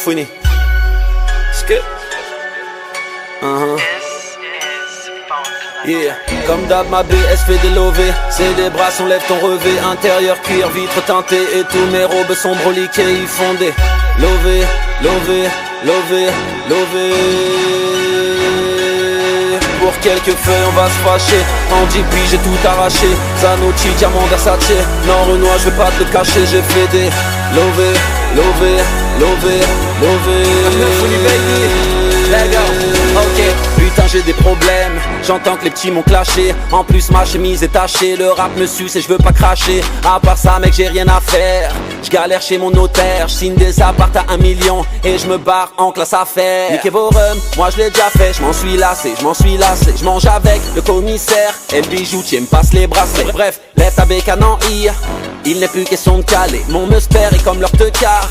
Fouini. Skip. Yeah. Comme d'hab ma BS fait des lovés. C'est des bras, on lève ton revêt. Intérieur cuir, vitre teintée. Et tous mes robes sont broliquées. Ils font des lovés, lovés, lovés, lovés. Pour quelques feuilles on va se fâcher. En 10 piges j'ai tout arraché. Zanucci, diamant Versace. Non Renoir je vais pas te le cacher. J'ai fait des lovés, lovés, lovés, lovés. Ok, putain j'ai des problèmes. J'entends que les petits m'ont clashé. En plus ma chemise est tachée. Le rap me suce et je veux pas cracher. À part ça mec j'ai rien à faire. J'galère chez mon notaire. J'signe des apparts à 1 million. Et je me barre en classe affaires. Niquez vos rums, moi je l'ai déjà fait. J'm'en suis lassé, j'mange avec le commissaire. Et le bijoutier me passe les bracelets. Bref, lève ta bécane en I. Il n'est plus question de caler. Mon musper est comme leur teucard.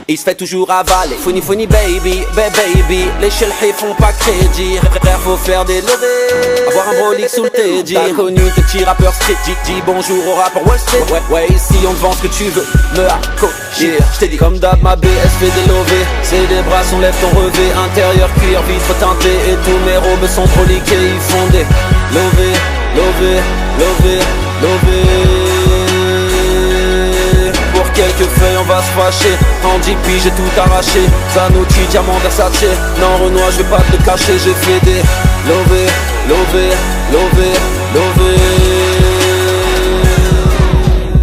Il se fait toujours avaler. Funny funny baby, baby. Les chelhés font pas crédit. Frère faut faire des levées. Avoir un brolic sous le teddy. T'as connu tes petits rappeurs street. Dis bonjour au rappeur Wall Street. Ouais ici on te vend ce que tu veux. Me hardcore, yeah. J't'ai dit comme d'hab ma BS fait des lovés. C'est des bras, on lève ton revêt. Intérieur cuir, vitre teintée. Et tous mes robes sont broliquées. Ils font des lovés, lovés, lovés, lovés. Pour quelques feuilles on va se fâcher. En 10 piges j'ai tout arraché. Zanucci, diamant Versace. Non Renoir je vais pas te le cacher. J'ai fait des lovés, lovés, lovés, lovés.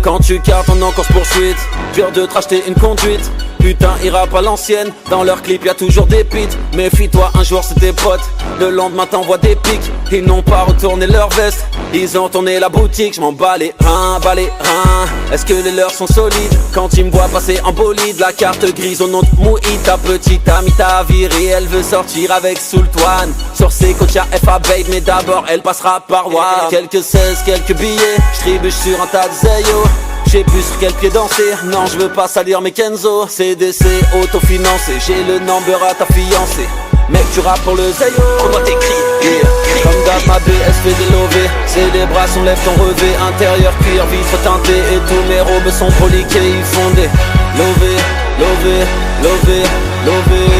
Quand tu cartes en course poursuite. Pire de te racheter une conduite. Putain, ira pas l'ancienne. Dans leur clip y'a toujours des pits. Méfie-toi, un jour c'est tes potes. Le lendemain t'envoies des pics. Ils n'ont pas retourné leur veste. Ils ont tourné la boutique. J'm'en bats les reins, Est-ce que les leurs sont solides? Quand ils me voient passer en bolide. La carte grise au nom de Mouïd. Ta petite amie t'a viré. Elle veut sortir avec Sultan. Sur ses côtes y'a FA Babe. Mais d'abord elle passera par War. Quelques 16, quelques billets. J'trébuche sur un tas de zeyo. J'ai plus sur quel pied danser. Non je veux pas salir mes Kenzo. CDC autofinancé. J'ai le number à ta fiancée. Mec tu rappes pour le zeyo. On doit t'écrire, yeah. Comme d'hab ma BS fait des lovés. C'est des bras, on lève ton revêt. Intérieur cuir, vitre teintée. Et tous mes robes sont broliquées. Ils font des lovés, lovés, lovés, lovés.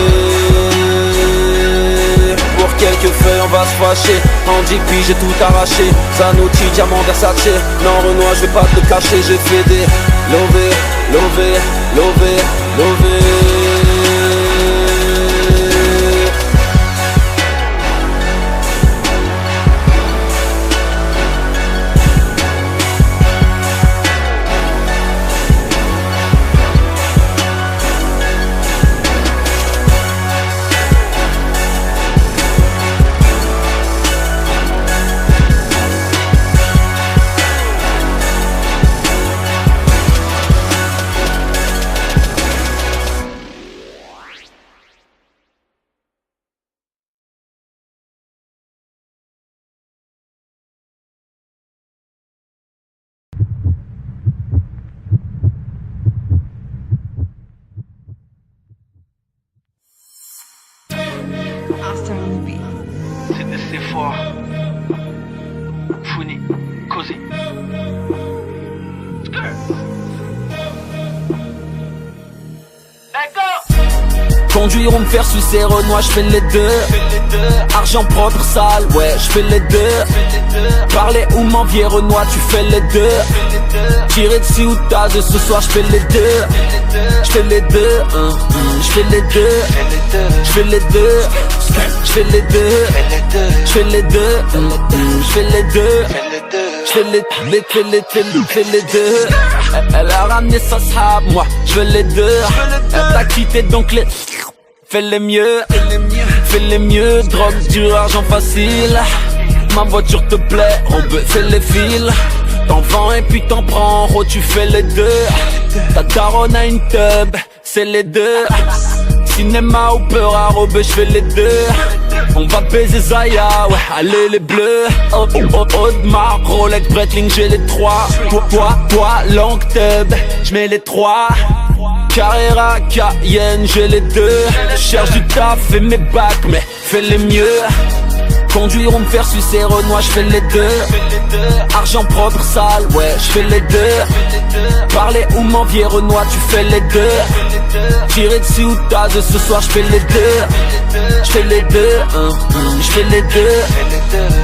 Pour quelques feuilles on va se fâcher. En 10 piges j'ai tout arraché. Zanucci, diamant Versace. Non Renoir je vais pas te le cacher. J'ai fait des lovés, lovés, lovés, lovés. C'est fort. Fouini, cosy. Conduire ou me faire sucer Renoir, j'fais les deux. Argent propre, sale, ouais, j'fais les deux. Parler ou m'envier Renoir, tu fais les deux. Tirer dessus ou tas de ce soir, j'fais les deux. J'fais les deux, j'fais les deux. J'fais les deux, j'fais les deux. J'fais les deux, j'fais les deux. J'fais les deux. Elle a ramené sa sahab, moi j'veux les deux. Elle t'a quitté donc les fais les mieux, fais les mieux. Drogue, du argent facile. Ma voiture te plaît, on veut fais les fils. T'en vends et puis t'en prends, en gros tu fais les deux. Ta daronne a une tub, c'est les deux. Cinéma ou peur à robe, j'fais les deux. On va baiser Zaya, ouais, allez les bleus. Audemars, Rolex, Breitling, j'ai les trois. Toi, long tub, j'mets les trois. Carrera, Cayenne, j'ai les deux. Cherche du taf, fais mes bacs, mais fais les mieux. Conduire ou me faire sucer Renoir, j'fais les deux. Argent propre, sale, ouais, j'fais les deux. Parler ou m'envier Renoir, tu fais les deux. Tirer dessus ou tas de ce soir j'fais les deux. J'fais les deux, j'fais les deux.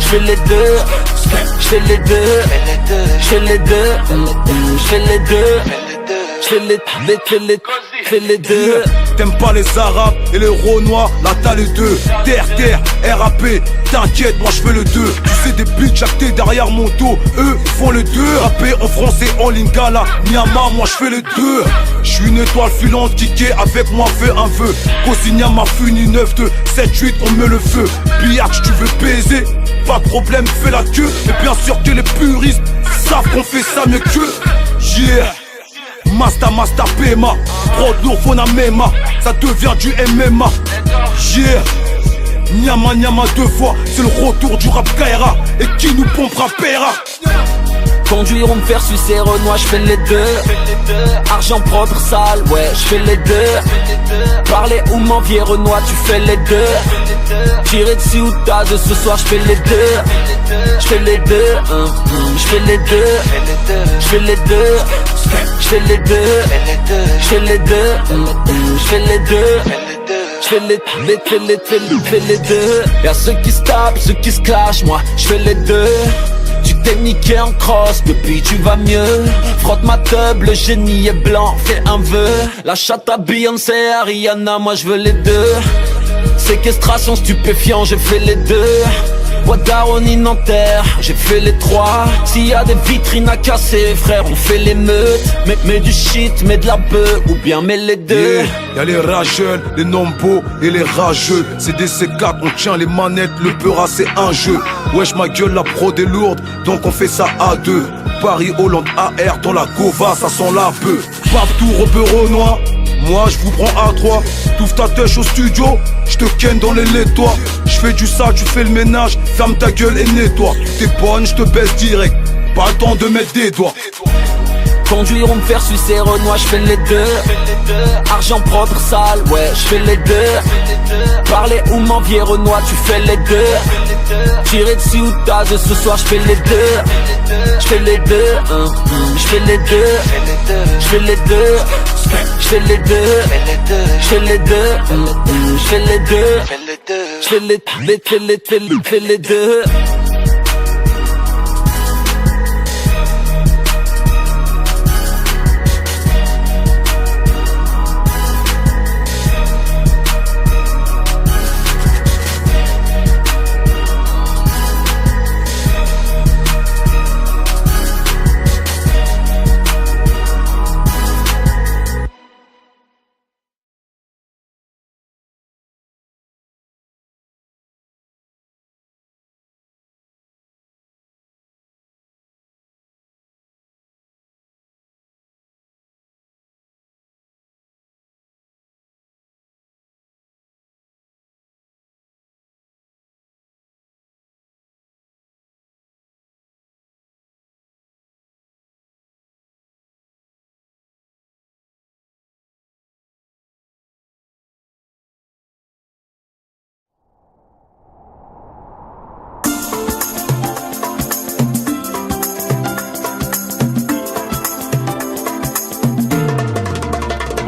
J'fais les deux, j'fais les deux. J'fais les deux, j'fais les deux. J'fais les deux. T'aimes pas les arabes et les renois, là t'as les deux. Terre, RAP, t'inquiète, moi j'fais le 2. Tu sais des bitches jactés derrière mon dos, eux font le 2. Rapper en français, en lingala, Myanmar, moi j'fais le 2. J'suis une étoile filante, kické avec moi, fais un vœu. Cosigna m'a funi 9, 2, 7, 8, on met le feu. Billard, tu veux baiser, pas de problème, fais la queue. Mais bien sûr que les puristes savent qu'on fait ça mieux que yeah. Master Pema, prod lourd Fonamema, ça devient du MMA. Yeah, Nyama 2 fois, c'est le retour du rap Kaira. Et qui nous pompera Pera. Conduire ou me faire sucer Renoir, j'fais les deux. Argent propre, sale, ouais, j'fais les deux. Parler ou m'envier Renoir, tu fais les deux. Tirer dessus ou tas de ce soir, j'fais les deux. J'fais les deux, j'fais les deux. J'fais les deux, j'fais les deux. J'fais les deux, j'fais les deux. J'fais les deux. Y'a ceux qui se tapent, ceux qui se clashent, moi j'fais les deux. Tu t'es niqué en crosse, depuis tu vas mieux. Frotte ma teub, le génie est blanc, fais un vœu. La chatte à Beyoncé, Ariana, moi je veux les deux. Séquestration, stupéfiant, j'ai fait les deux. Wadaoni, Nanterre, j'ai fait les trois. S'il y a des vitrines à casser, frère, on fait l'émeute. Mets du shit, mets de la bœuf, ou bien mets les deux. Yeah, y'a les rageux, les nombos et les rageux. C'est des C4, on tient les manettes, le peura c'est un jeu. Wesh ma gueule, la prod est lourde, donc on fait ça à deux. Paris, Hollande, AR, dans la Gova, ça sent la peu. Partout, repère Renoir, moi je vous prends à 3. T'ouvres ta têche au studio, je te ken dans les laitois. Je fais du sale, tu fais le ménage, ferme ta gueule et nettoie. T'es bonne, je te baisse direct, pas le temps de mettre des doigts. Conduire ou me faire sucer Renoir, j'fais les deux. Argent propre, sale, ouais, j'fais les deux. Parler ou m'envier Renoir, tu fais les deux. Tirer dessus ou tas de ce soir, j'fais les deux. J'fais les deux, j'fais les deux. J'fais les deux, j'fais les deux. J'fais les deux, j'fais les deux. J'fais les deux.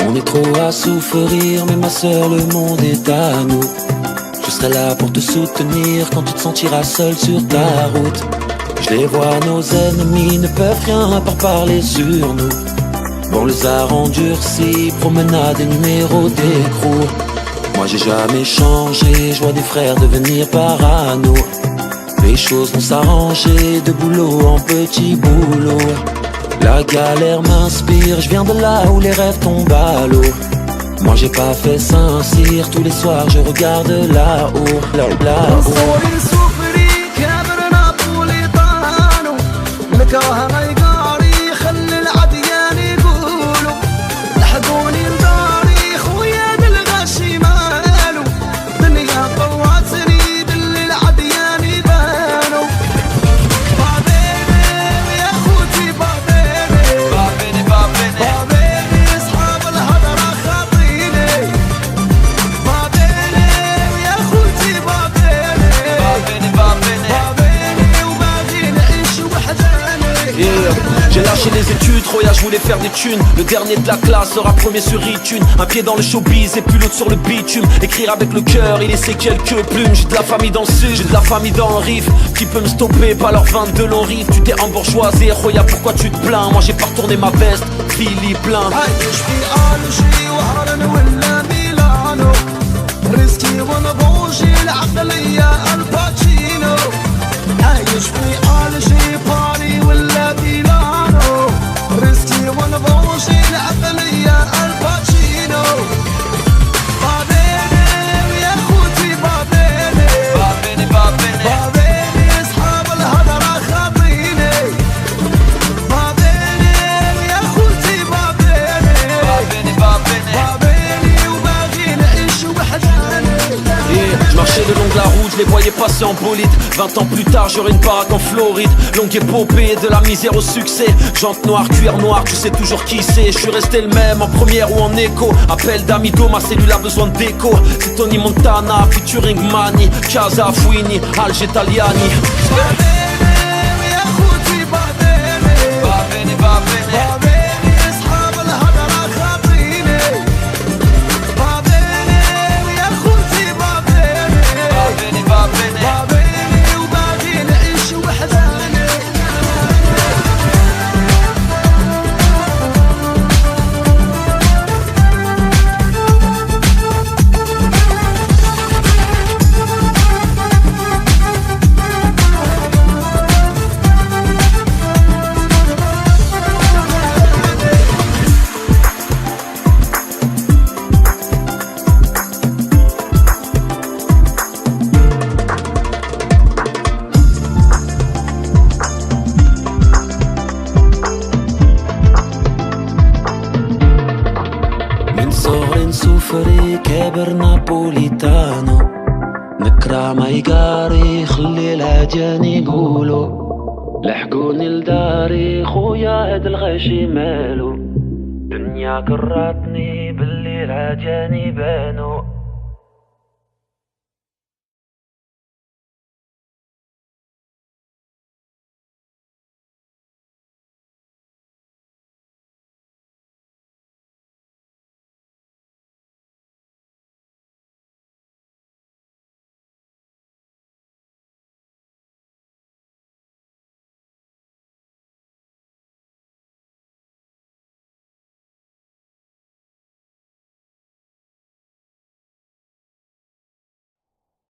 On est trop à souffrir, mais ma sœur, le monde est à nous. Je serai là pour te soutenir quand tu te sentiras seul sur ta route. Je les vois, nos ennemis ne peuvent rien par parler sur nous. On les a endurcis, promenade et numéro d'écrou. Moi j'ai jamais changé, je vois des frères devenir parano. Les choses vont s'arranger, de boulot en petit boulot. La galère m'inspire, je viens de là où les rêves tombent à l'eau. Moi j'ai pas fait Saint-Cyr, tous les soirs je regarde là-haut, là-haut. lâché les études, Roya je voulais faire des thunes. Le dernier de la classe sera premier sur iTunes. Un pied dans le showbiz et puis l'autre sur le bitume. Écrire avec le cœur et laisser quelques plumes. J'ai de la famille dans le sud, j'ai de la famille dans le riff. Qui peut me stopper, pas leur 22 longs riff. Tu t'es embourgeoisé, Roya pourquoi tu te plains? Moi j'ai pas retourné ma veste, Philly plein. ريسكي ونبوشي العقلية الباتشينو عايش في ألجي باري ولا ميلانو ريسكي ونبوشي العقلية الباتشينو بابيني يا خوتي بابيني بابيني بابيني بابيني اصحاب الهضرة خاطيني بابيني يا خوتي بابيني بابيني بابيني بابيني وباغي نعيش وحداني. Je marchais le long de la route, je les voyais passer en bolide. 20 ans plus tard, j'aurai une baraque en Floride. Longue épopée, de la misère au succès. Jante noire, cuir noir, tu sais toujours qui c'est. Je suis resté le même, en première ou en écho. Appel d'Amido, ma cellule a besoin de déco. C'est Tony Montana, featuring Mani, Casa Fouini, Alge Italiani. Babene, babene. سوفري كابر نابوليتانو نكرع ما يقاري خلي العجاني يقولوا لحقوني لداري خويا هاد الغاشي مالو دنيا كراتني بالليل عجاني بانو